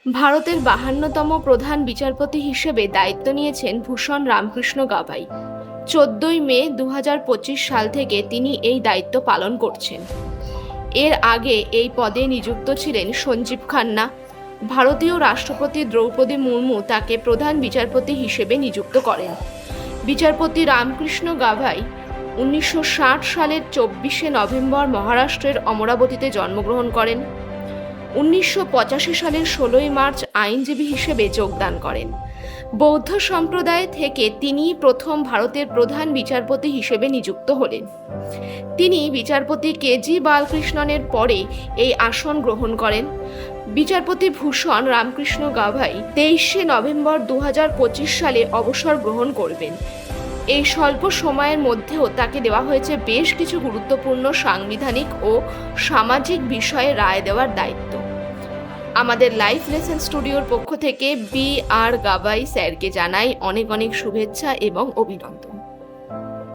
ভারতের 52তম প্রধান বিচারপতি হিসেবে দায়িত্ব নিয়েছেন ভূষণ রামকৃষ্ণ গাভাই। 14ই মে 2025 সাল থেকে তিনি এই দায়িত্ব পালন করছেন। এর আগে এই পদে নিযুক্ত ছিলেন সঞ্জীব খান্না। ভারতীয় রাষ্ট্রপতি দ্রৌপদী মুর্মু তাকে প্রধান বিচারপতি হিসেবে নিযুক্ত করেন। বিচারপতি রামকৃষ্ণ গাভাই 1960 সালের 24শে নভেম্বর মহারাষ্ট্রের অমরাবতীতে জন্মগ্রহণ করেন। 1985 সালের 16ই মার্চ আইনজীবী হিসেবে যোগদান করেন। বৌদ্ধ সম্প্রদায় থেকে তিনি প্রথম ভারতের প্রধান বিচারপতি হিসেবে নিযুক্ত হলেন। তিনি বিচারপতি কেজি বালকৃষ্ণনের পরে এই আসন গ্রহণ করেন। বিচারপতি ভূষণ রামকৃষ্ণ গাভাই 23শে নভেম্বর 2025 সালে অবসর গ্রহণ করবেন। এই স্বল্প সময়ের মধ্যেও তাকে দেওয়া হয়েছে বেশ কিছু গুরুত্বপূর্ণ সাংবিধানিক ও সামাজিক বিষয়ে রায় দেওয়ার দায়িত্ব। আমাদের লাইফ লেসন স্টুডিওর পক্ষ থেকে বি আর গাভাই স্যারকে জানাই অনেক অনেক শুভেচ্ছা এবং অভিনন্দন।